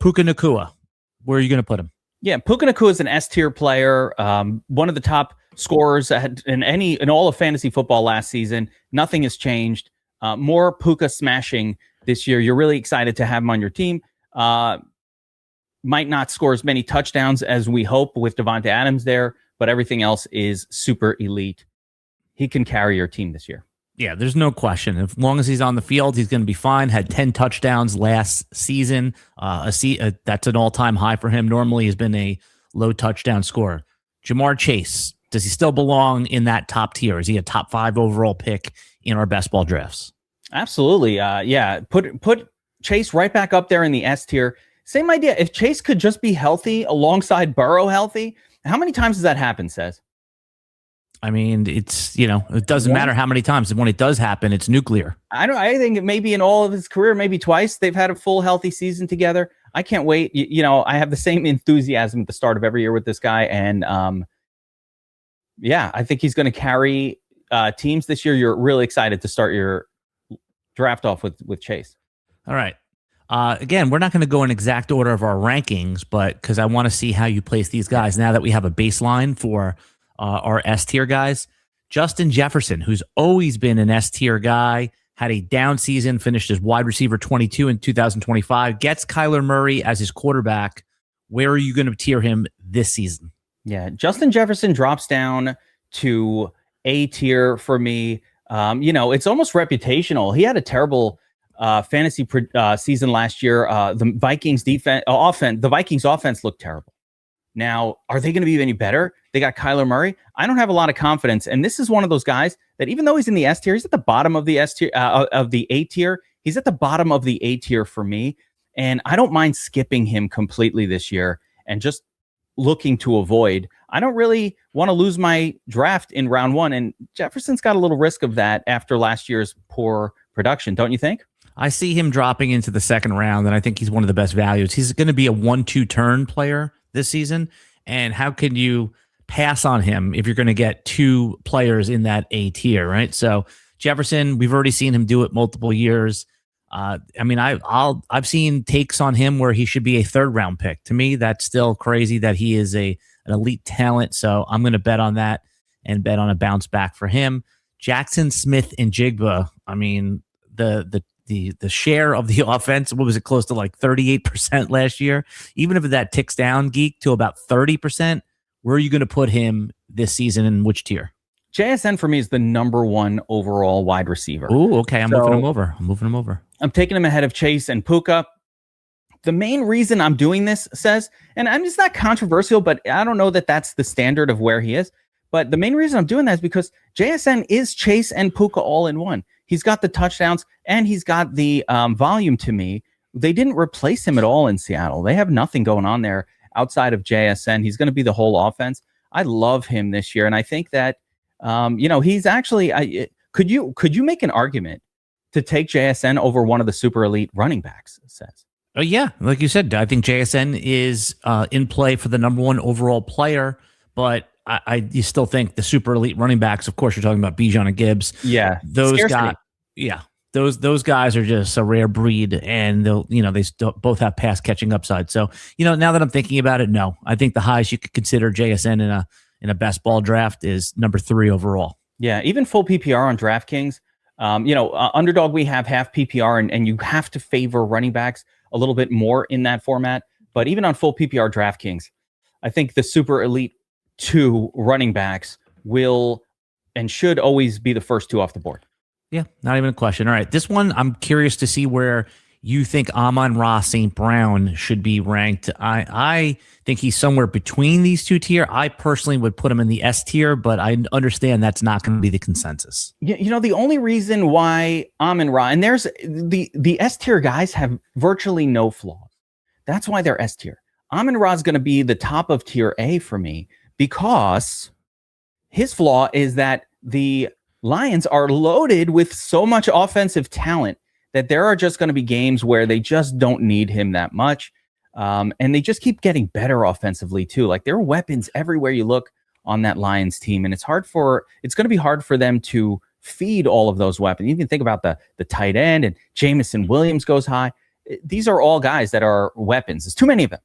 Puka Nakua, where are you going to put him? Yeah, Puka Nakua is an S tier player, one of the top scorers in all of fantasy football last season. Nothing has changed. More Puka smashing this year. You're really excited to have him on your team. Might not score as many touchdowns as we hope with Devonta Adams there, but everything else is super elite. He can carry your team this year. Yeah, there's no question. As long as he's on the field, he's going to be fine. Had 10 touchdowns last season. That's an all-time high for him. Normally, he's been a low touchdown scorer. Jamar Chase, does he still belong in that top tier? Is he a top 5 overall pick in our best ball drafts? Absolutely. Yeah, put Chase right back up there in the S tier. Same idea. If Chase could just be healthy alongside Burrow healthy, how many times does that happen, Says? I mean, it's, it doesn't matter how many times. When it does happen, it's nuclear. I think maybe in all of his career, maybe twice, they've had a full healthy season together. I can't wait. I have the same enthusiasm at the start of every year with this guy. And I think he's going to carry teams this year. You're really excited to start your draft off with Chase. All right. Again, we're not going to go in exact order of our rankings, but because I want to see how you place these guys now that we have a baseline for our S tier guys. Justin Jefferson, who's always been an S tier guy, had a down season, finished as wide receiver 22 in 2025, gets Kyler Murray as his quarterback. Where are you going to tier him this season? Yeah, Justin Jefferson drops down to A tier for me. It's almost reputational. He had a terrible fantasy season last year. The Vikings offense looked terrible. Now, are they going to be any better? They got Kyler Murray. I don't have a lot of confidence. And this is one of those guys that even though he's in the S tier, he's at the bottom of the S tier, of the A tier. He's at the bottom of the A tier for me. And I don't mind skipping him completely this year and just looking to avoid. I don't really want to lose my draft in round 1. And Jefferson's got a little risk of that after last year's poor production, don't you think? I see him dropping into the second round, and I think he's one of the best values. He's going to be a 1-2 turn player this season. And how can you pass on him if you're going to get 2 players in that A tier, right? So Jefferson, we've already seen him do it multiple years. I've seen takes on him where he should be a 3rd round pick. To me, that's still crazy that he is an elite talent. So I'm going to bet on that and bet on a bounce back for him. Jackson Smith and Jigba. I mean, the share of the offense, what was it, close to like 38% last year? Even if that ticks down, Geek, to about 30%, where are you going to put him this season and which tier? JSN for me is the number 1 overall wide receiver. Oh, okay. I'm moving him over. I'm taking him ahead of Chase and Puka. The main reason I'm doing this, Says, and it's not controversial, but I don't know that that's the standard of where he is. But the main reason I'm doing that is because JSN is Chase and Puka all in one. He's got the touchdowns and he's got the volume to me. They didn't replace him at all in Seattle. They have nothing going on there outside of JSN. He's going to be the whole offense. I love him this year. And I think that, he's actually, could you make an argument to take JSN over one of the super elite running backs, Says? Oh, yeah. Like you said, I think JSN is in play for the number 1 overall player, but you still think the super elite running backs, of course, you're talking about Bijan and Gibbs. Yeah. Those guys. Yeah. Those guys are just a rare breed, and they both have pass catching upside. So, now that I'm thinking about it, no, I think the highest you could consider JSN in a best ball draft is number 3 overall. Yeah. Even full PPR on DraftKings, underdog, we have half PPR and you have to favor running backs a little bit more in that format. But even on full PPR DraftKings, I think the super elite 2 running backs will and should always be the first 2 off the board. Yeah, not even a question. All right, this one, I'm curious to see where you think Amon-Ra St. Brown should be ranked. I think he's somewhere between these 2 tier. I personally would put him in the S tier, but I understand that's not going to be the consensus. The only reason why Amon-Ra, and there's the S tier guys have virtually no flaws. That's why they're S tier. Amon-Ra is going to be the top of tier A for me because his flaw is that the Lions are loaded with so much offensive talent that there are just going to be games where they just don't need him that much. And they just keep getting better offensively too. Like there are weapons everywhere you look on that Lions team. And it's going to be hard for them to feed all of those weapons. You can think about the tight end, and Jamison Williams goes high. these are all guys that are weapons. There's too many of them.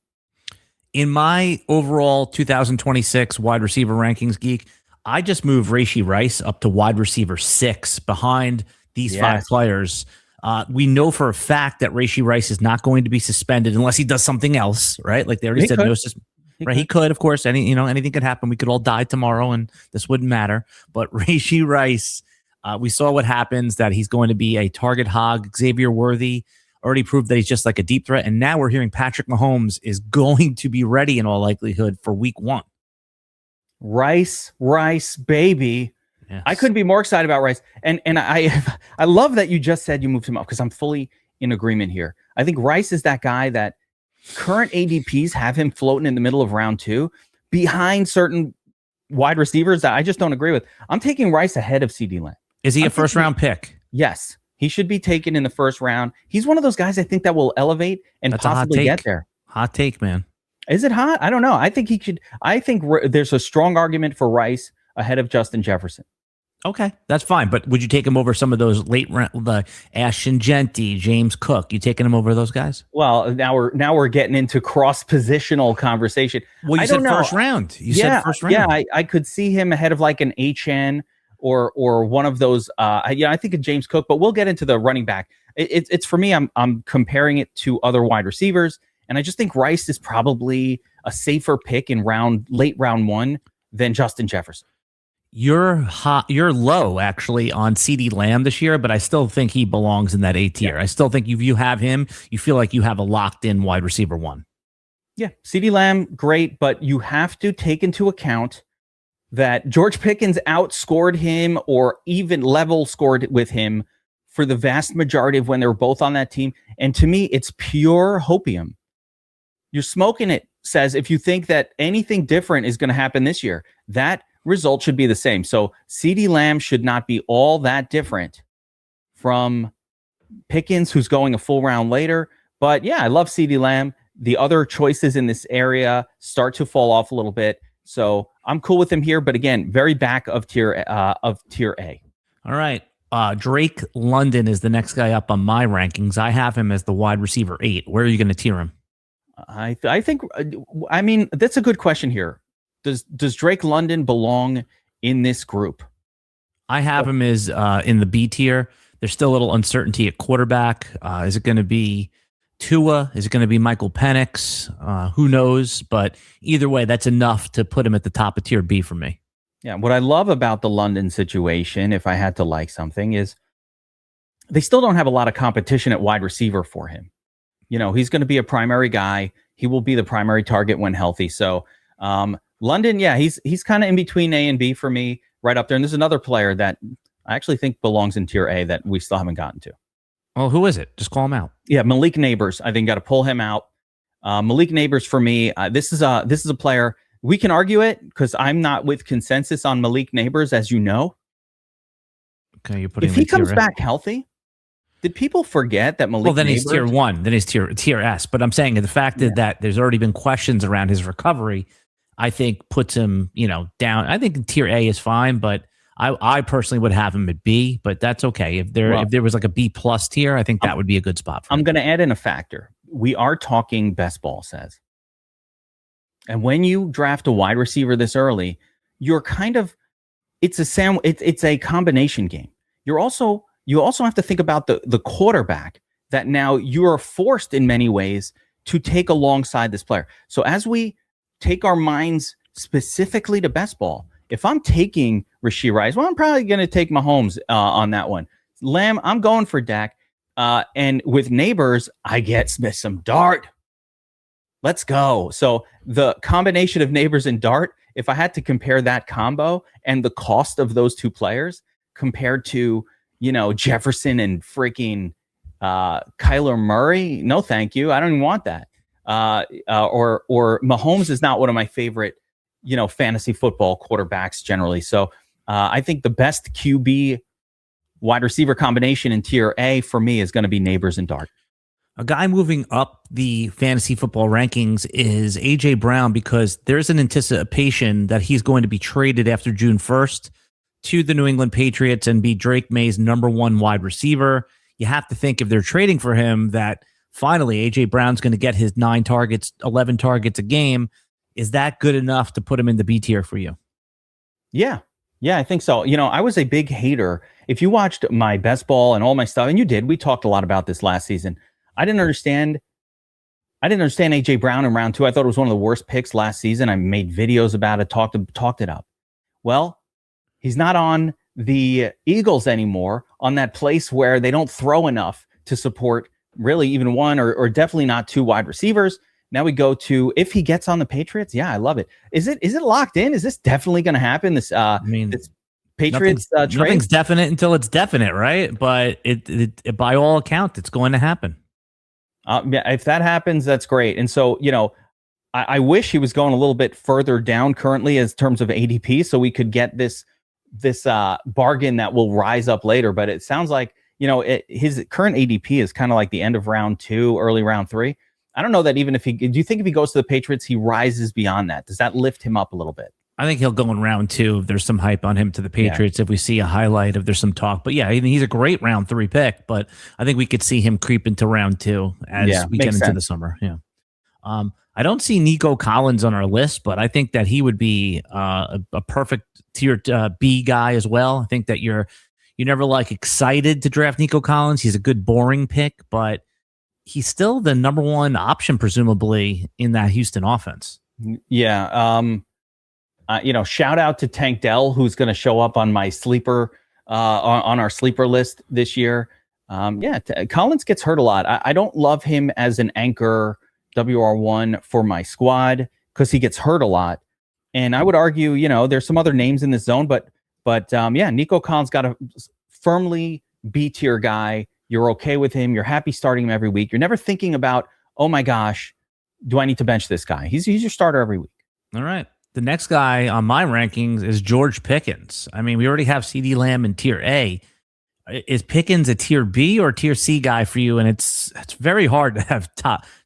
In my overall 2026 wide receiver rankings, Geek, I just moved Rashee Rice up to wide receiver 6 behind these 5 players. We know for a fact that Rashee Rice is not going to be suspended unless he does something else, right? Like they already said, no suspension. Right, he could, of course. Anything could happen. We could all die tomorrow, and this wouldn't matter. But Rashee Rice, we saw what happens. That he's going to be a target hog. Xavier Worthy already proved that he's just like a deep threat, and now we're hearing Patrick Mahomes is going to be ready in all likelihood for Week 1. Rice, baby. Yes. I couldn't be more excited about Rice, and I love that you just said you moved him up because I'm fully in agreement here. I think Rice is that guy that current ADPs have him floating in the middle of round 2 behind certain wide receivers that I just don't agree with. I'm taking Rice ahead of CeeDee Lamb. Is he a first round pick? Yes. He should be taken in the first round. He's one of those guys I think that will elevate and possibly get there. Hot take, man. Is it hot? I don't know. I think he could. I think there's a strong argument for Rice ahead of Justin Jefferson. Okay, that's fine. But would you take him over some of those late round, the Ashton Genty, James Cook? You taking him over those guys? Well, now we're getting into cross positional conversation. Well, you said first round. You said first round. Yeah, I could see him ahead of like an HN or one of those. I think of James Cook, but we'll get into the running back. It's for me. I'm comparing it to other wide receivers, and I just think Rice is probably a safer pick in late round 1 than Justin Jefferson. You're low actually on CeeDee Lamb this year, but I still think he belongs in that A tier. I still think if you have him, you feel like you have a locked in wide receiver 1. Yeah, CeeDee Lamb, great, but you have to take into account that George Pickens outscored him or even level scored with him for the vast majority of when they were both on that team. And to me, it's pure hopium. You're smoking it, says if you think that anything different is going to happen this year, that result should be the same. So CeeDee Lamb should not be all that different from Pickens, who's going a full round later. But yeah, I love CeeDee Lamb. The other choices in this area start to fall off a little bit. So I'm cool with him here. But again, very back of tier A. All right. Drake London is the next guy up on my rankings. I have him as the wide receiver 8. Where are you going to tier him? I think, I mean, that's a good question here. Does Drake London belong in this group? I have him as in the B tier. There's still a little uncertainty at quarterback. Is it going to be Tua? Is it going to be Michael Penix? Who knows? But either way, that's enough to put him at the top of tier B for me. Yeah. What I love about the London situation, if I had to like something, is they still don't have a lot of competition at wide receiver for him. He's going to be a primary guy. He will be the primary target when healthy. So, London, yeah, he's kind of in between A and B for me, right up there. And there's another player that I actually think belongs in tier A that we still haven't gotten to. Oh, who is it? Just call him out. Yeah, Malik Neighbors. I think got to pull him out. Malik Neighbors for me. This is a player we can argue it because I'm not with consensus on Malik Neighbors, as you know. Okay, you're putting. If he comes back healthy, did people forget that Malik? Well, then Neighbors, he's tier 1. Then he's tier S. But I'm saying the fact that there's already been questions around his recovery, I think puts him, down. I think tier A is fine, but I personally would have him at B. But that's okay. If there was like a B plus tier, I think that would be a good spot for him. I'm going to add in a factor. We are talking best ball says, and when you draft a wide receiver this early, you're kind of it's a combination game. You also have to think about the quarterback that now you are forced in many ways to take alongside this player. So as we take our minds specifically to best ball, if I'm taking Rashee Rice, well, I'm probably going to take Mahomes on that one. Lamb, I'm going for Dak. And with Neighbors, I get Smith some Dart. Let's go. So the combination of Neighbors and Dart, if I had to compare that combo and the cost of those two players compared to, Jefferson and freaking Kyler Murray, no, thank you. I don't even want that. Or Mahomes is not one of my favorite, fantasy football quarterbacks generally. So I think the best QB wide receiver combination in tier A for me is going to be Neighbors and Dart. A guy moving up the fantasy football rankings is A.J. Brown because there's an anticipation that he's going to be traded after June 1st to the New England Patriots and be Drake May's number 1 wide receiver. You have to think if they're trading for him that finally AJ Brown's going to get his 9 targets, 11 targets a game. Is that good enough to put him in the B tier for you? Yeah. Yeah, I think so. I was a big hater. If you watched my best ball and all my stuff, and you did, we talked a lot about this last season. I didn't understand AJ Brown in round 2. I thought it was one of the worst picks last season. I made videos about it, talked it up. Well, he's not on the Eagles anymore, on that place where they don't throw enough to support really even one or definitely not 2 wide receivers. Now we go to, if he gets on the Patriots, yeah, I love it. Is it locked in? Is this definitely going to happen? This this Patriots trade? Nothing's definite until it's definite, right? But it by all accounts, it's going to happen. Yeah, if that happens, that's great. And so, I wish he was going a little bit further down currently as terms of ADP, so we could get this bargain that will rise up later. But it sounds like, his current ADP is kind of like the end of round 2, early round 3. I don't know that even do you think if he goes to the Patriots, he rises beyond that? Does that lift him up a little bit? I think he'll go in round 2 if there's some hype on him to the Patriots. If we see a highlight, if there's some talk. But yeah, he's a great round 3 pick, but I think we could see him creep into round 2 as we get into the summer. Yeah. I don't see Nico Collins on our list, but I think that he would be a perfect tier B guy as well. I think that you're never excited to draft Nico Collins. He's a good boring pick, but he's still the number 1 option, presumably, in that Houston offense. Yeah. Shout out to Tank Dell, who's going to show up on my sleeper, on our sleeper list this year. Collins gets hurt a lot. I don't love him as an anchor WR1 for my squad because he gets hurt a lot. And I would argue, there's some other names in this zone, but Nico Collins got a firmly B tier guy. You're okay with him. You're happy starting him every week. You're never thinking about, oh my gosh, do I need to bench this guy? He's your starter every week. All right. The next guy on my rankings is George Pickens. I mean, we already have CD Lamb in tier A. Is Pickens a tier B or tier C guy for you? And it's very hard to have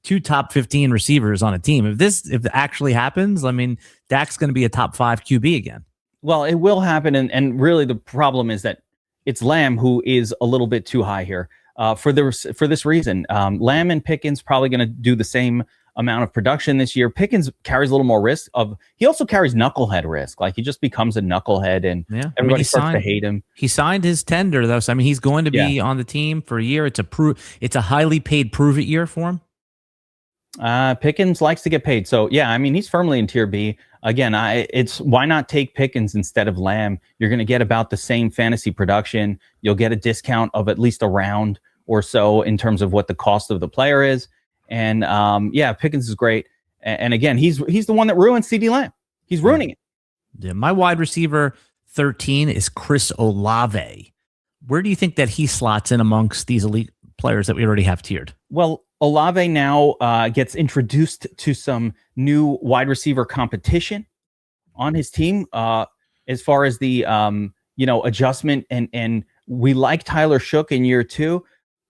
two top 15 receivers on a team. If it actually happens, I mean, Dak's going to be a top 5 QB again. Well, it will happen. And really the problem is that it's Lamb who is a little bit too high here for this reason. Lamb and Pickens probably going to do the same amount of production this year. Pickens carries a little more risk he also carries knucklehead risk. Like he just becomes a knucklehead and everybody starts to hate him. He signed his tender though. So I mean, he's going to be on the team for a year. It's a highly paid prove it year for him. Pickens likes to get paid. So yeah, I mean, he's firmly in tier B. Again, it's why not take Pickens instead of Lamb? You're going to get about the same fantasy production. You'll get a discount of at least a round or so in terms of what the cost of the player is. And Pickens is great. And again, he's the one that ruined CD Lamb. He's ruining it. Yeah, my wide receiver 13 is Chris Olave. Where do you think that he slots in amongst these elite players that we already have tiered? Well, Olave now gets introduced to some new wide receiver competition on his team as far as the adjustment. And we like Tyler Shook in year 2.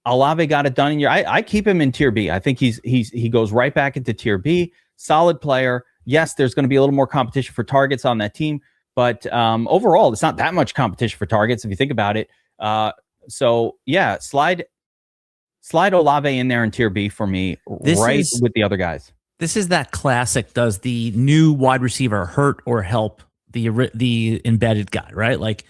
Olave got it done in year. I keep him in tier B. I think he goes right back into tier B. Solid player. Yes, there's going to be a little more competition for targets on that team, but overall, it's not that much competition for targets if you think about it. Slide Olave in there in tier B for me, with the other guys. This is that classic. Does the new wide receiver hurt or help the embedded guy? Right, like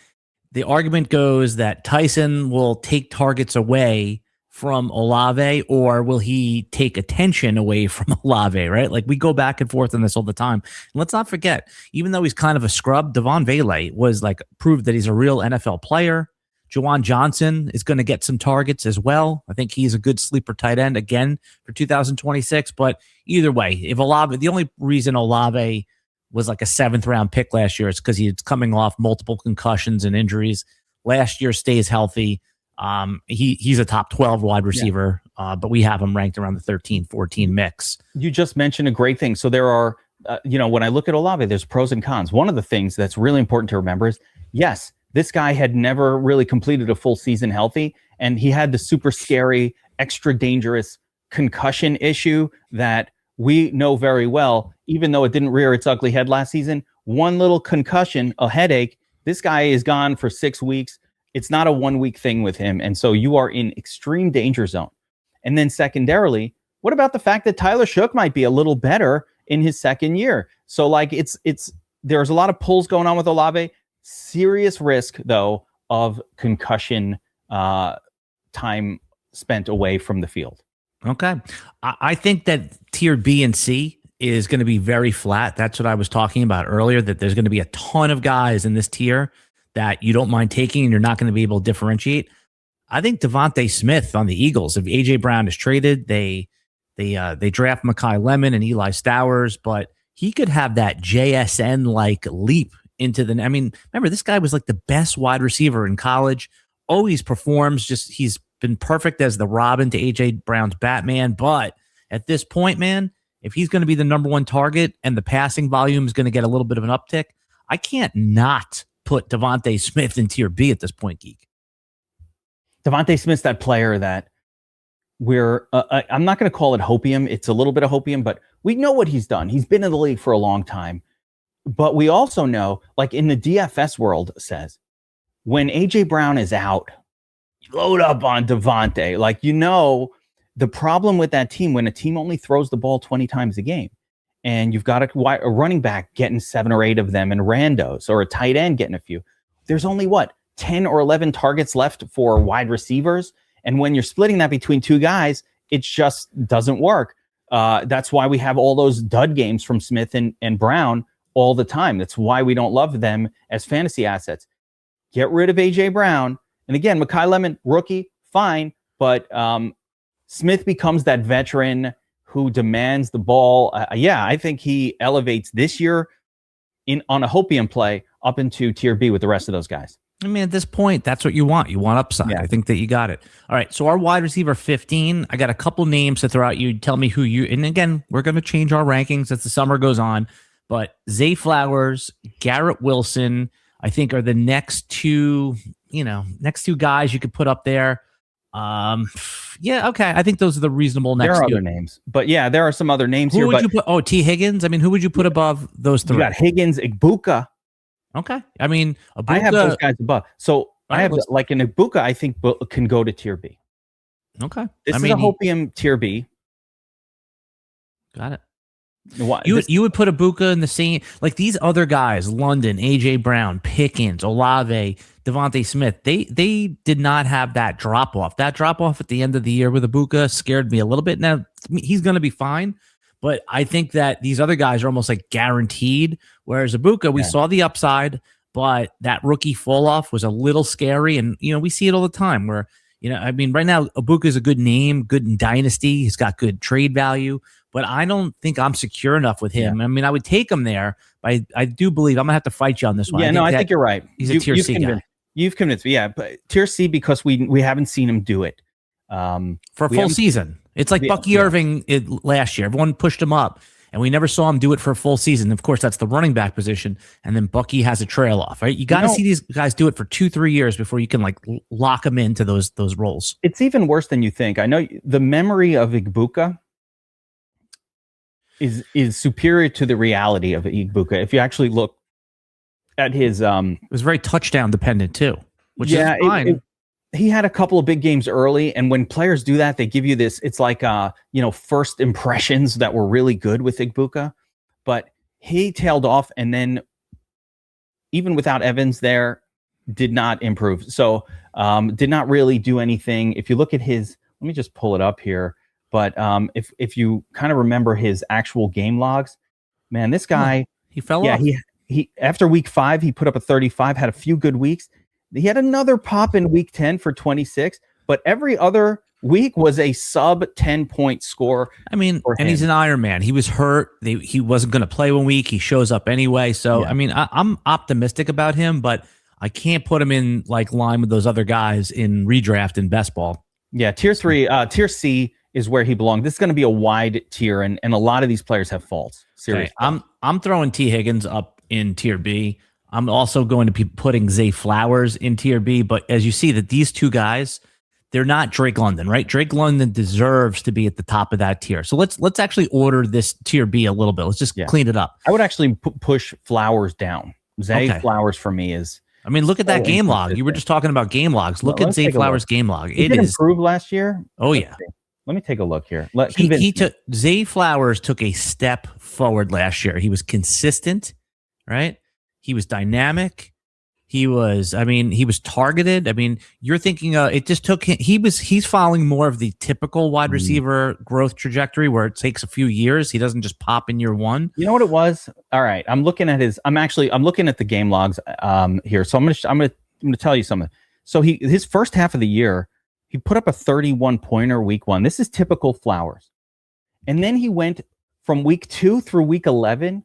the argument goes that Tyson will take targets away from Olave, or will he take attention away from Olave, right? Like we go back and forth on this all the time. And let's not forget, even though he's kind of a scrub, Devon Vele was proved that he's a real NFL player. Juwan Johnson is going to get some targets as well. I think he's a good sleeper tight end again for 2026. But either way, if Olave, the only reason Olave was like a 7th round pick last year is because he's coming off multiple concussions and injuries. Last year stays healthy. He's a top 12 wide receiver, but we have him ranked around the 13-14 mix. You just mentioned a great thing. So there are, when I look at Olave, there's pros and cons. One of the things that's really important to remember is, yes, this guy had never really completed a full season healthy, and he had the super scary, extra dangerous concussion issue that we know very well, even though it didn't rear its ugly head last season. One little concussion, a headache, this guy is gone for 6 weeks. It's not a 1 week thing with him. And so you are in extreme danger zone. And then secondarily, what about the fact that Tyler Shook might be a little better in his second year? So like there's a lot of pulls going on with Olave. Serious risk though of concussion time spent away from the field. Okay. I think that tier B and C is going to be very flat. That's what I was talking about earlier, that there's going to be a ton of guys in this tier that you don't mind taking and you're not going to be able to differentiate. I think Devontae Smith on the Eagles, if A.J. Brown is traded, they draft Mekhi Lemon and Eli Stowers, but he could have that JSN-like leap into the... I mean, remember, this guy was like the best wide receiver in college, always performs, he's been perfect as the Robin to A.J. Brown's Batman, but at this point, man, if he's going to be the number one target and the passing volume is going to get a little bit of an uptick, I can't not put Devontae Smith in tier B at this point, Geek. Devontae Smith's that player that I'm not going to call it hopium. It's a little bit of hopium, but we know what he's done. He's been in the league for a long time. But we also know, like in the DFS world says, when A.J. Brown is out, load up on Devontae. Like, the problem with that team, when a team only throws the ball 20 times a game, and you've got a running back getting 7 or 8 of them and randos, or a tight end getting a few, there's only 10 or 11 targets left for wide receivers. And when you're splitting that between 2 guys, it just doesn't work. That's why we have all those dud games from Smith and Brown all the time. That's why we don't love them as fantasy assets. Get rid of A.J. Brown. And again, Mekhi Lemon, rookie, fine. But Smith becomes that veteran who demands the ball. I think he elevates this year on a hopium play up into tier B with the rest of those guys. I mean, at this point, that's what you want. You want upside. Yeah. I think that you got it. All right. So our wide receiver 15, I got a couple names to throw out. You tell me who and again, we're going to change our rankings as the summer goes on, but Zay Flowers, Garrett Wilson, I think are the next two guys you could put up there. Okay. I think those are the reasonable next. There are other names, but yeah, there are some other names who here. Would you put? Oh, T. Higgins. I mean, who would you put above those 3? You got Higgins, Ibuka. Okay. I mean, Ibuka, I have those guys above. So I have like an Ibuka, I think can go to tier B. Okay. This is a hopium tier B. Got it. You would put Ibuka in the same, like these other guys, London, A.J. Brown, Pickens, Olave, Devontae Smith, they did not have that drop-off. That drop-off at the end of the year with Ibuka scared me a little bit. Now, he's going to be fine, but I think that these other guys are almost like guaranteed, whereas Ibuka, we saw the upside, but that rookie fall-off was a little scary, and, we see it all the time where, I mean, right now, Ibuka is a good name, good in Dynasty. He's got good trade value, but I don't think I'm secure enough with him. Yeah. I mean, I would take him there, but I do believe I'm going to have to fight you on this one. Yeah, I think you're right. He's a tier C guy. You've convinced me. Yeah, but tier C because we haven't seen him do it. For a full season. It's like Bucky Irving last year. Everyone pushed him up, and we never saw him do it for a full season. Of course, that's the running back position, and then Bucky has a trail off. Right? You got to see these guys do it for 2-3 years before you can like lock them into those roles. It's even worse than you think. I know the memory of Ibuka is superior to the reality of Ibuka. If you actually look at his, it was very touchdown dependent too, which is fine. He had a couple of big games early, and when players do that, they give you this. It's like first impressions that were really good with Ibuka, but he tailed off, and then even without Evans there, did not improve. So did not really do anything. If you look at his, let me just pull it up here. But if you kind of remember his actual game logs, man, this guy he fell off. He after week 5 he put up a 35, had a few good weeks. He had another pop in week 10 for 26, but every other week was a sub 10-point score. I mean, and he's an Iron Man. He was hurt. He wasn't going to play 1 week. He shows up anyway. So I mean, I'm optimistic about him, but I can't put him in like line with those other guys in redraft and best ball. Yeah, tier C is where he belongs. This is going to be a wide tier, and a lot of these players have faults. Seriously, I'm throwing T. Higgins up in tier B. I'm also going to be putting Zay Flowers in tier B. But as you see that these two guys, they're not Drake London, right? Drake London deserves to be at the top of that tier. So let's actually order this tier B a little bit. Let's just clean it up. I would actually push Flowers down. Zay Flowers for me is. I mean, look at that game log. You were just talking about game logs. Look at Zay Flowers' game log. It is improved last year. Oh yeah. Let me take a look here. He took Zay Flowers took a step forward last year. He was consistent, right? He was dynamic. He was targeted. I mean, you're thinking it just took him. He's following more of the typical wide receiver growth trajectory where it takes a few years. He doesn't just pop in year one. You know what it was? All right. I'm looking at the game logs here. So I'm going to tell you something. So his first half of the year, he put up a 31 pointer week 1. This is typical Flowers. And then he went from week 2 through week 11.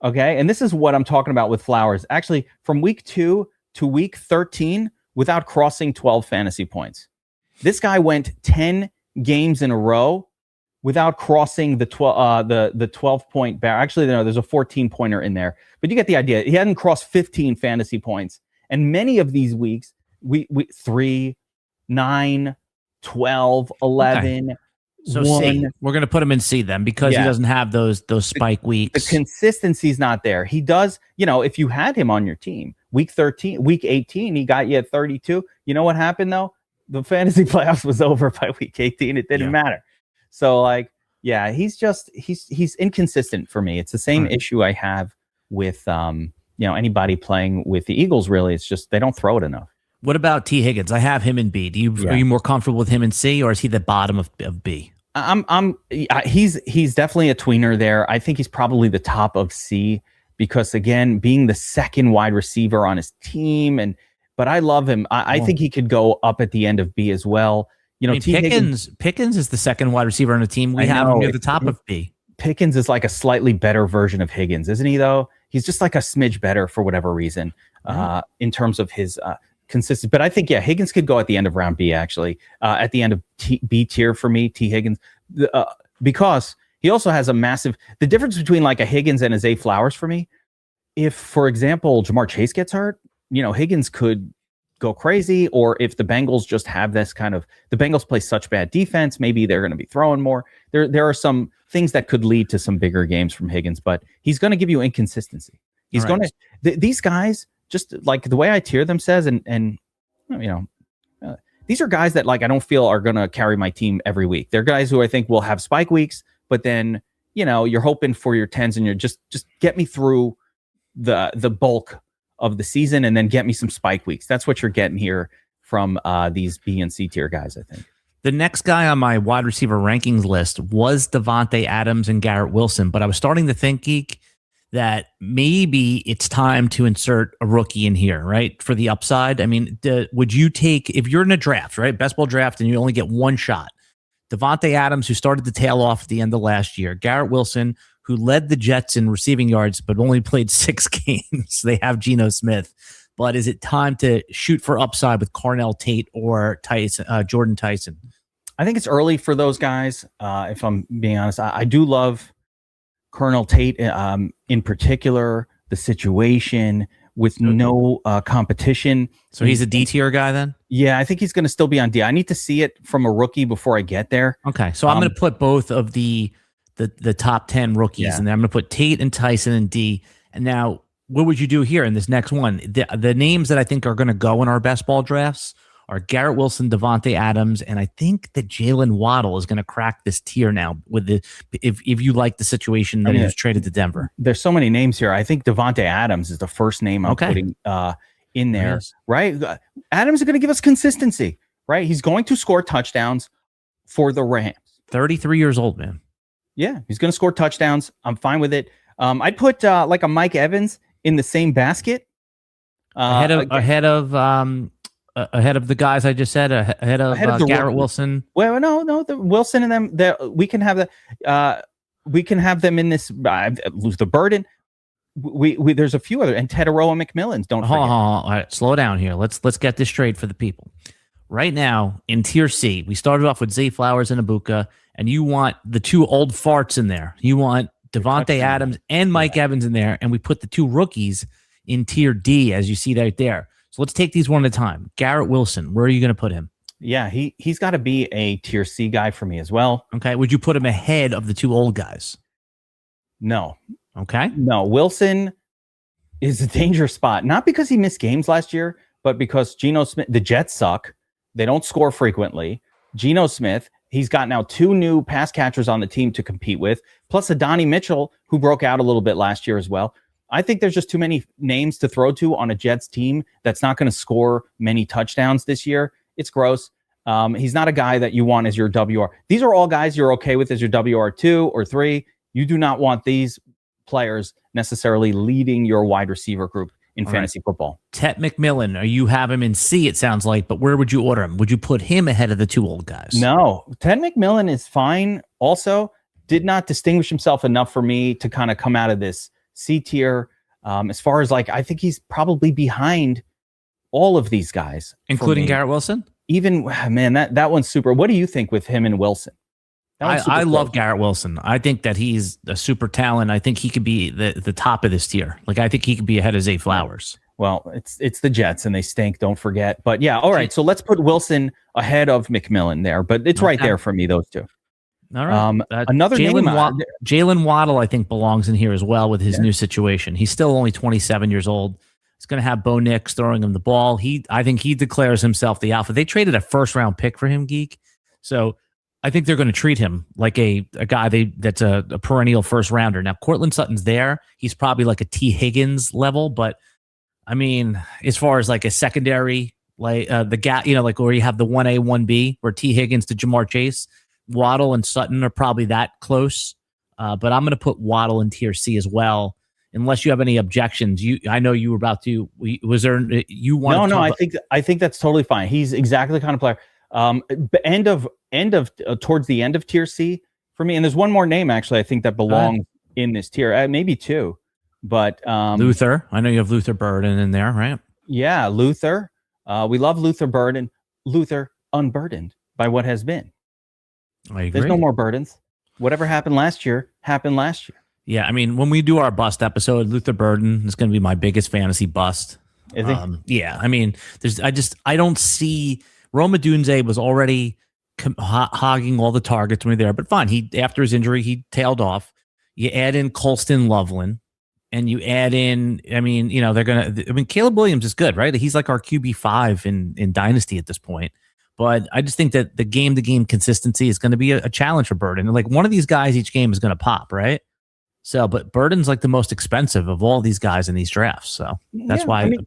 Okay. And this is what I'm talking about with Flowers. Actually, from week 2 to week 13 without crossing 12 fantasy points. This guy went 10 games in a row without crossing the 12 point barrier. Actually, no, there's a 14 pointer in there, but you get the idea. He hadn't crossed 15 fantasy points. And many of these weeks, we 3, 9, 12, 11. Okay. So C, we're going to put him in C then because he doesn't have those spike weeks. The consistency's not there. He does, if you had him on your team, week 13, week 18, he got you at 32. You know what happened though? The fantasy playoffs was over by week 18. It didn't matter. So he's inconsistent for me. It's the same issue I have with anybody playing with the Eagles. Really, it's just they don't throw it enough. What about T. Higgins? I have him in B. Are you more comfortable with him in C, or is he the bottom of B? He's definitely a tweener there. I think he's probably the top of C because again, being the second wide receiver on his team, but I love him. I think he could go up at the end of B as well. Pickens is the second wide receiver on the team. We have him near the top of B. Pickens is like a slightly better version of Higgins, isn't he? Though he's just like a smidge better for whatever reason in terms of his consistent. But I think Higgins could go at the end of round B. Actually, at the end of B tier for me, T Higgins, because he also has a massive. The difference between like a Higgins and a Zay Flowers for me, if for example Jamar Chase gets hurt, Higgins could go crazy, or if the Bengals just have this kind of the Bengals play such bad defense, maybe they're going to be throwing more. There are some things that could lead to some bigger games from Higgins, but he's going to give you inconsistency. He's going to these guys, just like the way I tier them says, and these are guys that like I don't feel are going to carry my team every week. They're guys who I think will have spike weeks, but then you're hoping for your 10s and you're just get me through the bulk of the season and then get me some spike weeks. That's what you're getting here from these B and C tier guys, I think. The next guy on my wide receiver rankings list was Davante Adams and Garrett Wilson, but I was starting to think, Geek, that maybe it's time to insert a rookie in here, right? For the upside. I mean, would you take, if you're in a draft, right? Best ball draft, and you only get one shot, Davante Adams, who started to tail off at the end of last year, Garrett Wilson, who led the Jets in receiving yards, but only played 6 games. They have Geno Smith. But is it time to shoot for upside with Carnell Tate or Jordan Tyson? I think it's early for those guys. If I'm being honest, I do love Colonel Tate in particular, the situation with no competition. So he's a D tier guy then? Yeah, I think he's going to still be on D. I need to see it from a rookie before I get there. Okay, so I'm going to put both of the top 10 rookies, and then I'm going to put Tate and Tyson in D. And now, what would you do here in this next one? The names that I think are going to go in our best ball drafts are Garrett Wilson, Davante Adams, and I think that Jalen Waddle is going to crack this tier now with if you like the situation that he was traded to Denver. There's so many names here. I think Davante Adams is the first name I'm putting in there, yes. Right? Adams is going to give us consistency, right? He's going to score touchdowns for the Rams. 33 years old, man. Yeah, he's going to score touchdowns. I'm fine with it. I'd put like a Mike Evans in the same basket. Ahead of the guys I just said, ahead of Garrett Wilson. Well, no, the Wilson and them. We can have them in this. Lose the burden. We there's a few other and Tedoroa McMillan's. Don't forget. All right, slow down here. Let's get this straight for the people. Right now in tier C, we started off with Zay Flowers and Ibuka, and you want the 2 old farts in there. You want Davante Adams and Mike Evans in there, and we put the 2 rookies in tier D, as you see right there. So let's take these one at a time. Garrett Wilson, where are you going to put him? Yeah, he's got to be a tier C guy for me as well. Okay, would you put him ahead of the 2 old guys? No. Okay. No, Wilson is a dangerous spot, not because he missed games last year, but because Geno Smith, the Jets suck. They don't score frequently. Geno Smith. He's got now 2 new pass catchers on the team to compete with, plus Adonai Mitchell, who broke out a little bit last year as well. I think there's just too many names to throw to on a Jets team that's not going to score many touchdowns this year. It's gross. He's not a guy that you want as your WR. These are all guys you're okay with as your WR2 or 3. You do not want these players necessarily leading your wide receiver group in fantasy football. Tet McMillan, you have him in C, it sounds like, but where would you order him? Would you put him ahead of the 2 old guys? No, Ted McMillan is fine. Also, did not distinguish himself enough for me to kind of come out of this C tier. As far as I think he's probably behind all of these guys, including Garrett Wilson. Even man, that one's super. What do you think with him and Wilson? I love Garrett Wilson. I think that he's a super talent. I think he could be the top of this tier. I think he could be ahead of Zay Flowers. Well, it's the Jets and they stink. Don't forget. But yeah, all right. So let's put Wilson ahead of McMillan there. But it's right there for me. Those 2. All right. Another Jalen Waddle, I think, belongs in here as well with his new situation. He's still only 27 years old. He's going to have Bo Nix throwing him the ball. I think he declares himself the alpha. They traded a 1st-round pick for him, Geek. So I think they're going to treat him like a guy that's a perennial 1st-rounder. Now, Cortland Sutton's there. He's probably like a T. Higgins level. But, I mean, as far as a secondary, the gap, where you have the 1A, 1B, where T. Higgins to Jamar Chase, Waddle and Sutton are probably that close. But I'm going to put Waddle in tier C as well. Unless you have any objections, I know you were about to. Was there you want? No. I think that's totally fine. He's exactly the kind of player. Towards the end of tier C for me, and there's one more name actually. I think that belongs in this tier, maybe 2, but Luther. I know you have Luther Burden in there, right? Yeah, Luther. We love Luther Burden. Luther unburdened by what has been. I agree. There's no more burdens. Whatever happened last year happened last year. Yeah, I mean, when we do our bust episode, Luther Burden is going to be my biggest fantasy bust. Is he? Yeah, I mean, I don't see Rome Odunze was already hogging all the targets when he was there, but fine. After his injury, he tailed off. You add in Colston Loveland, and you add in. I mean, they're gonna. I mean, Caleb Williams is good, right? He's like our QB5 in Dynasty at this point. But I just think that the game-to-game consistency is going to be a challenge for Burden. And one of these guys each game is going to pop, right? So, but Burden's the most expensive of all these guys in these drafts. So that's why. I mean,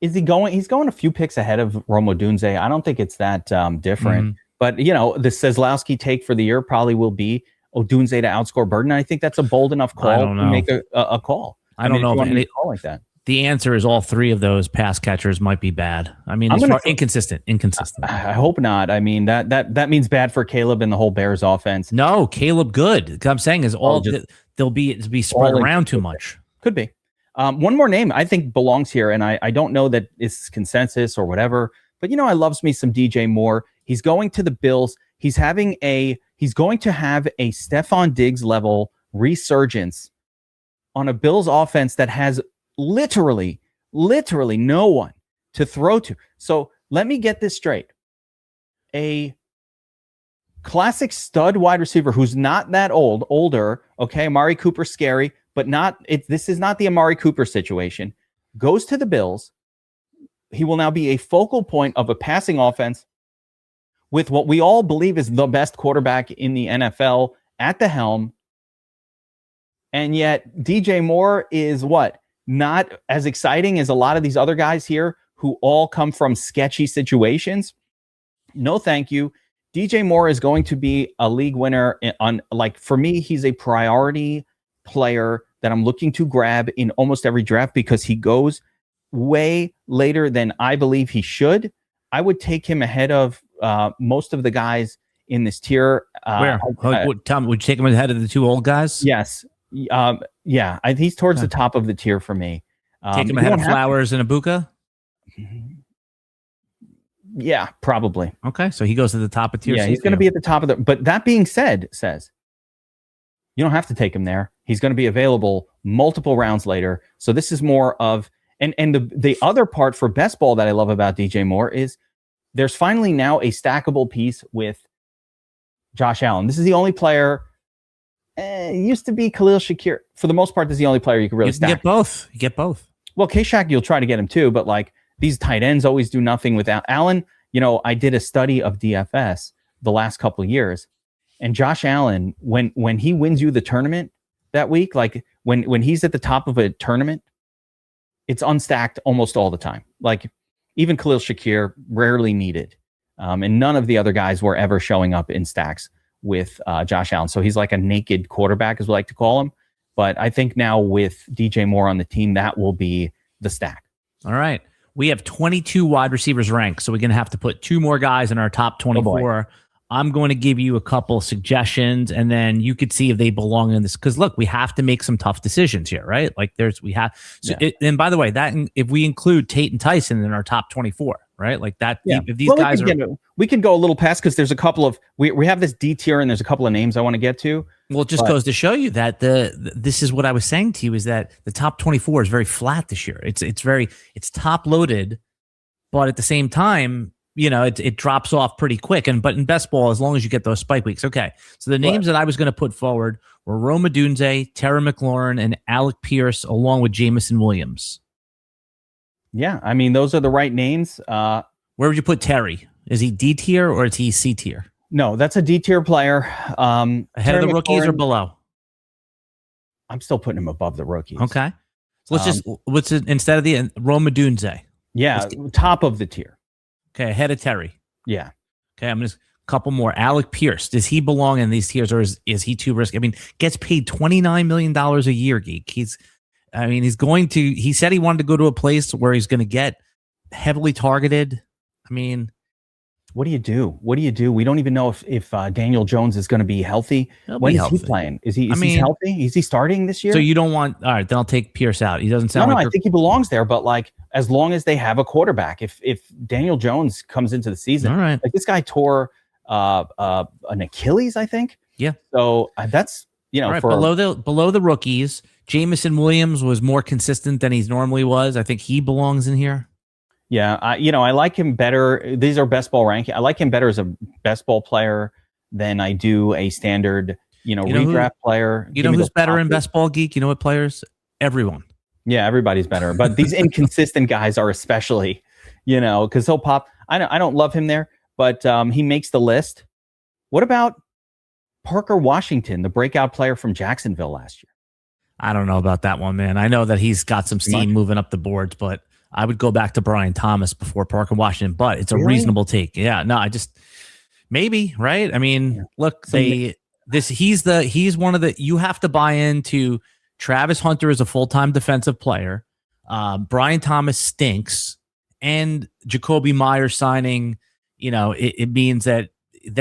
is he going? He's going a few picks ahead of Rome Odunze. I don't think it's that different. Mm-hmm. But the Seslowsky take for the year probably will be Odunze to outscore Burden. I think that's a bold enough call to make a call. I don't know if you call like that. The answer is all 3 of those pass catchers might be bad. I mean, inconsistent. I hope not. I mean, that means bad for Caleb and the whole Bears offense. No, Caleb good. What I'm saying is they'll be spread around too much. Could be. One more name I think belongs here, and I don't know that it's consensus or whatever, but I loves me some DJ Moore. He's going to the Bills. He's going to have a Stephon Diggs level resurgence on a Bills offense that has literally no one to throw to. So let me get this straight. A classic stud wide receiver who's not that older. Okay. Amari Cooper, scary, but this is not the Amari Cooper situation. Goes to the Bills. He will now be a focal point of a passing offense with what we all believe is the best quarterback in the NFL at the helm. And yet DJ Moore is what? Not as exciting as a lot of these other guys here who all come from sketchy situations. No, thank you. DJ Moore is going to be a league winner for me, he's a priority player that I'm looking to grab in almost every draft because he goes way later than I believe he should. I would take him ahead of most of the guys in this tier. Where? Tom, would you take him ahead of the 2 old guys? Yes. Yeah, he's towards the top of the tier for me. Take him ahead of Flowers and Ibuka? Yeah, probably. Okay, so he goes to the top of tier. Yeah, he's going to be at the top of the. But that being said, you don't have to take him there. He's going to be available multiple rounds later. So this is more of and the other part for best ball that I love about DJ Moore is there's finally now a stackable piece with Josh Allen. This is the only player. It used to be Khalil Shakir. For the most part, this is the only player you can really stack. You get both. Well, K-Shaq, you'll try to get him too, but these tight ends always do nothing without Allen. I did a study of DFS the last couple of years. And Josh Allen, when he wins you the tournament that week, like when he's at the top of a tournament, it's unstacked almost all the time. Like even Khalil Shakir rarely needed. And none of the other guys were ever showing up in stacks with Josh Allen. So he's like a naked quarterback, as we like to call him. But I think now with DJ Moore on the team, that will be the stack. All right. We have 22 wide receivers ranked, so we're going to have to put 2 more guys in our top 24. I'm going to give you a couple suggestions, and then you could see if they belong in this. Because look, we have to make some tough decisions here, right? Like and by the way, that if we include Tate and Tyson in our top 24, right? Like that. Yeah. If these guys we can go a little past because there's a couple of we have this D tier and there's a couple of names I want to get to. Well, it just goes to show you that this is what I was saying to you is that the top 24 is very flat this year. It's top loaded, but at the same time, it drops off pretty quick. But in best ball, as long as you get those spike weeks, okay. So the names that I was going to put forward were Rome Odunze, Terry McLaurin, and Alec Pierce, along with Jamison Williams. Yeah, I mean those are the right names. Where would you put Terry? Is he D tier or is he C tier? No, that's a D tier player. Ahead Terry of the rookies McLaurin, or below? I'm still putting him above the rookies. Okay. So let's instead of the Rome Odunze. Yeah, top of the tier. Okay, ahead of Terry. Yeah. Okay, I'm just a couple more. Alec Pierce, does he belong in these tiers or is he too risky? I mean, gets paid $29 million a year, Geek. He said he wanted to go to a place where he's going to get heavily targeted. I mean, what do you do? We don't even know if Daniel Jones is going to be healthy. When is he playing? Is he healthy? Is he starting this year? So you don't want, all right, then I'll take Pierce out. He doesn't sound I think he belongs there, but like as long as they have a quarterback, if Daniel Jones comes into the season, all right. Like this guy tore an Achilles, I think. Yeah. So that's, right, below the rookies, Jamison Williams was more consistent than he normally was. I think he belongs in here. Yeah, I like him better. These are best ball ranking. I like him better as a best ball player than I do a standard, redraft player. You know who's better in best ball, Geek? You know what players? Everyone. Yeah, everybody's better. But these inconsistent guys are especially, because he'll pop. I don't love him there, but he makes the list. What about Parker Washington, the breakout player from Jacksonville last year? I don't know about that one, man. I know that he's got some steam moving up the boards, but I would go back to Brian Thomas before Parker Washington, but it's a reasonable take. Yeah, no, maybe, right? I mean, look, he's one of the, you have to buy into Travis Hunter as a full-time defensive player. Brian Thomas stinks, and Jacoby Myers signing, it means that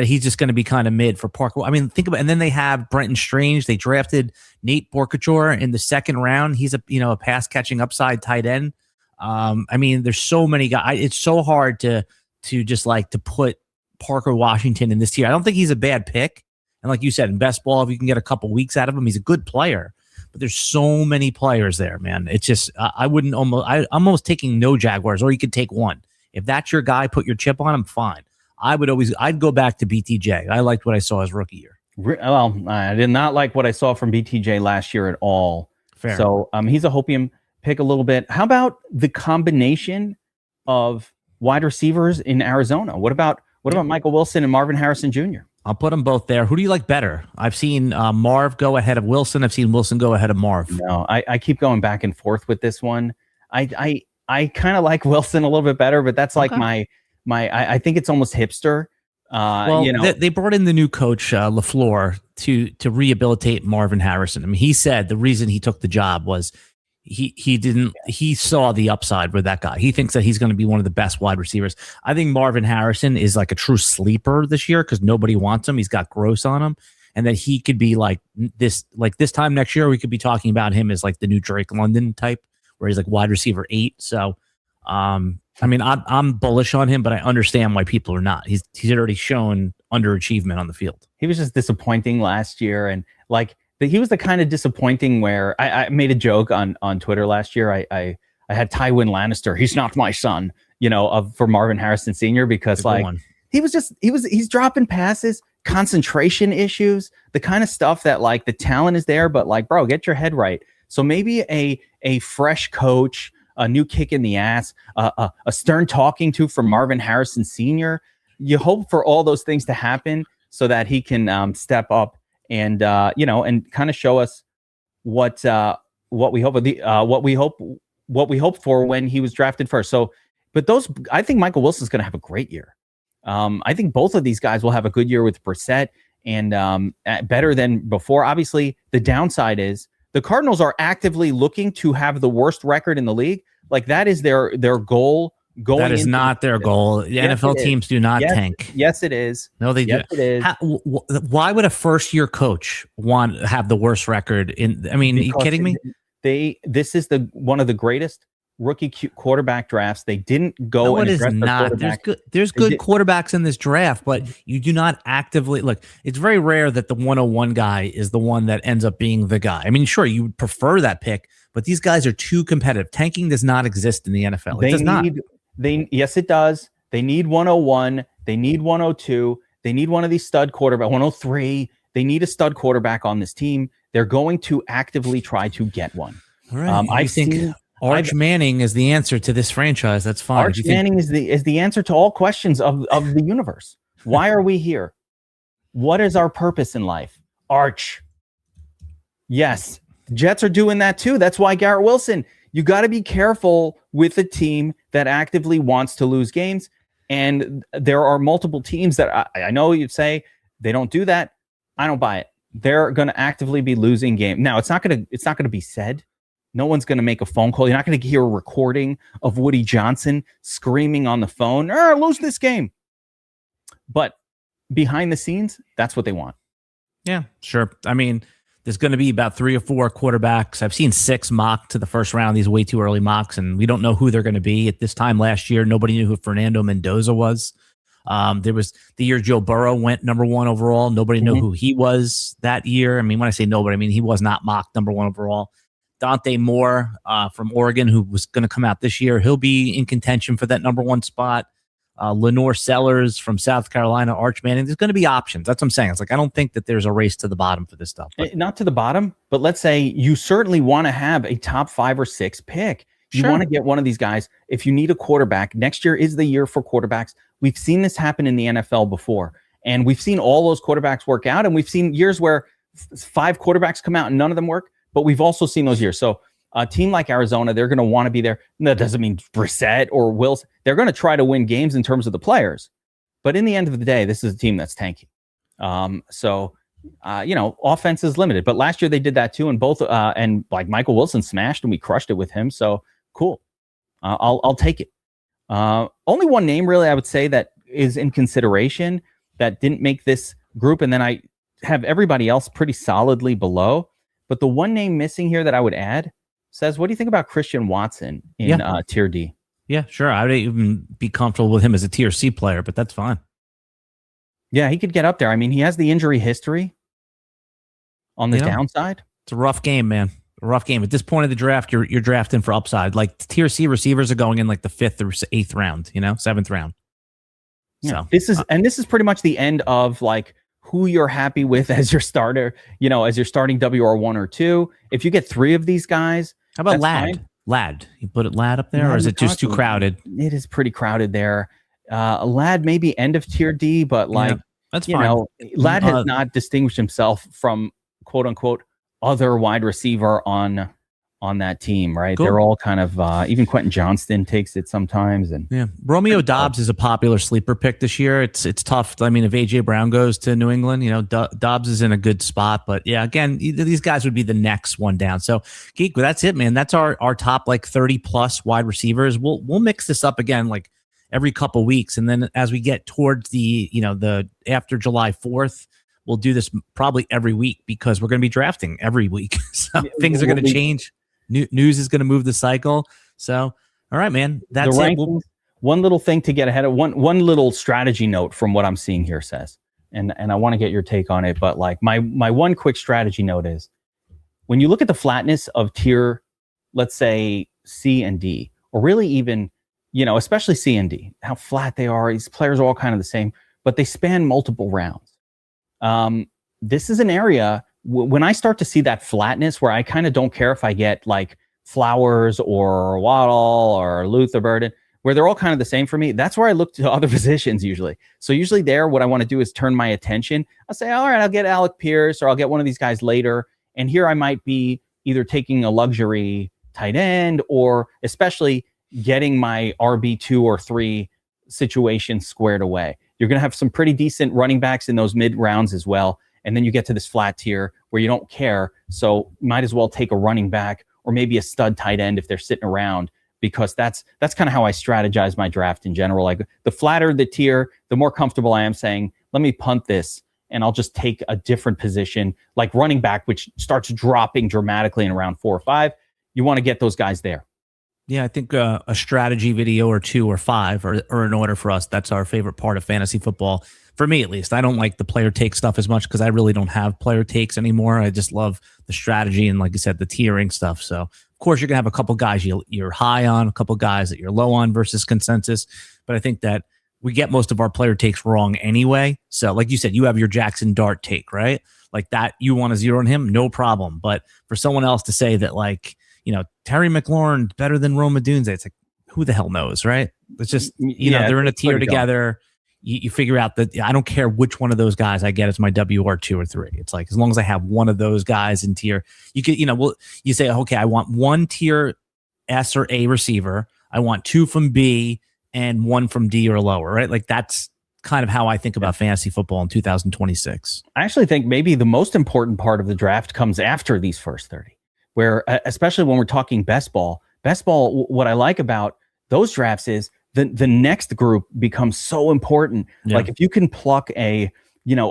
he's just going to be kind of mid for Parker. I mean, think about, and then they have Brenton Strange. They drafted Nate Borkature in the second round. He's a pass catching upside tight end. I mean, there's so many guys. It's so hard to just like to put Parker Washington in this tier. I don't think he's a bad pick. And like you said, in best ball, if you can get a couple weeks out of him, he's a good player. But there's so many players there, man. It's just I'm almost taking no Jaguars, or you could take one. If that's your guy, put your chip on him, fine. I'd go back to BTJ. I liked what I saw his rookie year. Well, I did not like what I saw from BTJ last year at all. Fair. So he's a hopium pick a little bit. How about the combination of wide receivers in Arizona? What about Michael Wilson and Marvin Harrison Jr.? I'll put them both there. Who do you like better? I've seen Marv go ahead of Wilson. I've seen Wilson go ahead of Marv. No, I keep going back and forth with this one. I kind of like Wilson a little bit better, but that's like I think it's almost hipster. They brought in the new coach LaFleur to rehabilitate Marvin Harrison. I mean, he said the reason he took the job was he saw the upside with that guy. He thinks that he's going to be one of the best wide receivers. I think Marvin Harrison is like a true sleeper this year because nobody wants him. He's got gross on him, and that he could be like this time next year. We could be talking about him as like the new Drake London type, where he's like wide receiver 8. So, I mean, I'm bullish on him, but I understand why people are not. He's already shown underachievement on the field. He was just disappointing last year, and like. He was the kind of disappointing where I made a joke on Twitter last year. I had Tywin Lannister. He's not my son, for Marvin Harrison Sr. because he's dropping passes, concentration issues, the kind of stuff that like the talent is there, but like, bro, get your head right. So maybe a fresh coach, a new kick in the ass, a stern talking to from Marvin Harrison Sr. you hope for all those things to happen so that he can step up and and kind of show us what we hope for when he was drafted first. So, but I think Michael Wilson's going to have a great year. I think both of these guys will have a good year with Brissett and better than before. Obviously, the downside is the Cardinals are actively looking to have the worst record in the league. Like that is their goal. That is not their goal. The NFL teams do not tank. Yes, it is. No, they do. It is. Why would a first-year coach want to have the worst record? Are you kidding me? This is one of the greatest rookie quarterback drafts. They didn't go. No, it is not. There's good quarterbacks in this draft, but you do not actively look. It's very rare that the 101 guy is the one that ends up being the guy. I mean, sure, you would prefer that pick, but these guys are too competitive. Tanking does not exist in the NFL. It does not. Yes, it does. They need 101. They need 102. They need one of these stud quarterback. 103. They need a stud quarterback on this team. They're going to actively try to get one. All right. I think Arch Manning is the answer to this franchise. That's fine. Arch Manning is the answer to all questions of the universe. Why are we here? What is our purpose in life? Arch. Yes, the Jets are doing that too. That's why Garrett Wilson. You got to be careful with a team that actively wants to lose games. And there are multiple teams that I know you'd say they don't do that. I don't buy it. They're going to actively be losing games. Now, it's not going to be said. No one's going to make a phone call. You're not going to hear a recording of Woody Johnson screaming on the phone, lose this game. But behind the scenes, that's what they want. Yeah, sure. I mean, there's going to be about 3 or 4 quarterbacks. I've seen 6 mocked to the first round. These are way too early mocks, and we don't know who they're going to be. At this time last year, nobody knew who Fernando Mendoza was. There was the year Joe Burrow went number 1 overall. Nobody knew who he was that year. I mean, when I say nobody, I mean he was not mocked number 1 overall. Dante Moore from Oregon, who was going to come out this year, he'll be in contention for that number 1 spot. Lenore Sellers from South Carolina, Arch Manning. There's going to be options. That's what I'm saying. It's like I don't think that there's a race to the bottom for this stuff. But. Not to the bottom, but let's say you certainly want to have a top 5 or 6 pick. You want to get one of these guys. If you need a quarterback, next year is the year for quarterbacks. We've seen this happen in the NFL before, and we've seen all those quarterbacks work out, and we've seen years where 5 quarterbacks come out and none of them work, but we've also seen those years. So a team like Arizona, they're going to want to be there. That doesn't mean Brissett or Wilson. They're going to try to win games in terms of the players. But in the end of the day, this is a team that's tanking. Offense is limited. But last year they did that too. And like Michael Wilson smashed and we crushed it with him. So cool. I'll take it. Only one name really I would say that is in consideration that didn't make this group. And then I have everybody else pretty solidly below. But the one name missing here that I would add says, what do you think about Christian Watson in Tier D? Yeah, sure. I would even be comfortable with him as a Tier C player, but that's fine. Yeah, he could get up there. I mean, he has the injury history on the downside. It's a rough game, man. A rough game. At this point of the draft, you're drafting for upside. Like Tier C receivers are going in like the 5th or 8th round, 7th round. Yeah. So this is pretty much the end of like who you're happy with as your starter, as your starting WR1 or 2. If you get 3 of these guys, how about Ladd? Fine. Ladd, you put it Ladd up there, or is it just too crowded? It is pretty crowded there. Ladd maybe end of Tier D, but that's fine. Ladd has not distinguished himself from quote unquote other wide receiver on that team, right? Cool. They're all kind of even Quentin Johnston takes it sometimes, and Romeo Dobbs is a popular sleeper pick this year. It's tough. I mean, if AJ Brown goes to New England, Dobbs is in a good spot, but again, these guys would be the next one down. So Geek, that's it, man. That's our top like 30 plus wide receivers. We'll mix this up again like every couple weeks, and then as we get towards the after July 4th. We'll do this probably every week because we're going to be drafting every week. So things are going to change. News is going to move the cycle. So, all right, man. That's it. One little thing to get ahead of one little strategy note from what I'm seeing here says, and I want to get your take on it. But like my one quick strategy note is when you look at the flatness of tier, let's say C and D, or really even, especially C and D, how flat they are. These players are all kind of the same, but they span multiple rounds. This is an area when I start to see that flatness where I kind of don't care if I get like Flowers or Waddle or Luther Burden. where they're all kind of the same for me, that's where I look to other positions usually. So usually there, what I want to do is turn my attention. I'll say, all right, I'll get Alec Pierce, or I'll get one of these guys later. And here I might be either taking a luxury tight end, or especially getting my RB2 or 3 situation squared away. You're going to have some pretty decent running backs in those mid rounds as well. And then you get to this flat tier where you don't care. So might as well take a running back or maybe a stud tight end if they're sitting around, because that's kind of how I strategize my draft in general. Like the flatter the tier, the more comfortable I am saying, let me punt this and I'll just take a different position, like running back, which starts dropping dramatically in around 4 or 5. You want to get those guys there. Yeah, I think a strategy video or 2 or 5 are in order for us. That's our favorite part of fantasy football. For me, at least. I don't like the player take stuff as much because I really don't have player takes anymore. I just love the strategy and, like you said, the tiering stuff. So, of course, you're going to have a couple guys you're high on, a couple guys that you're low on versus consensus. But I think that we get most of our player takes wrong anyway. So, like you said, you have your Jackson Dart take, right? Like that, you want to zero on him, no problem. But for someone else to say that, like, Terry McLaurin's better than Rome Odunze, it's like, who the hell knows, right? It's just, they're in a tier together. You figure out that I don't care which one of those guys I get as my WR 2 or 3. It's like, as long as I have one of those guys in tier, you could, you say, okay, I want 1 tier S or A receiver. I want 2 from B and 1 from D or lower, right? Like that's kind of how I think about fantasy football in 2026. I actually think maybe the most important part of the draft comes after these first 30, where especially when we're talking best ball, what I like about those drafts is the next group becomes so important. Yeah. Like if you can pluck a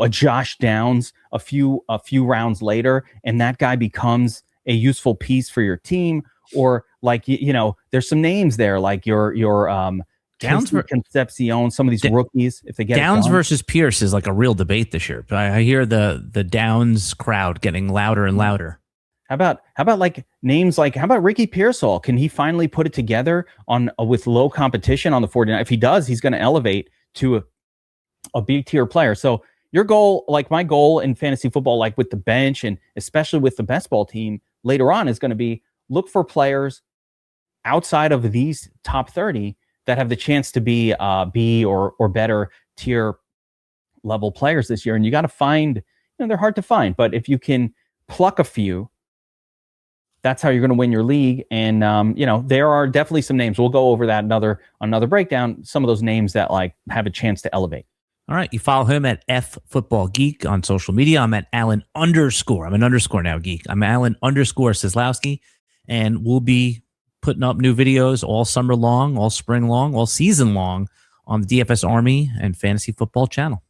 Josh Downs a few rounds later, and that guy becomes a useful piece for your team, or like there's some names there like your Downs Concepcion, some of these rookies, if they get Downs versus Pierce is like a real debate this year. But I hear the Downs crowd getting louder and louder. How about like names like, how about Ricky Pearsall? Can he finally put it together with low competition on the 49? If he does, he's going to elevate to a B tier player. So your goal, like my goal in fantasy football, like with the bench and especially with the best ball team later on, is going to be look for players outside of these top 30 that have the chance to be B or better tier level players this year. And you got to find, they're hard to find, but if you can pluck a few, that's how you're going to win your league. And, there are definitely some names. We'll go over that another breakdown, some of those names that like have a chance to elevate. All right. You follow him at F Football Geek on social media. I'm at Alan _. I'm an underscore now, Geek. I'm Alan _Seslowsky. And we'll be putting up new videos all summer long, all spring long, all season long on the DFS Army and Fantasy Football channel.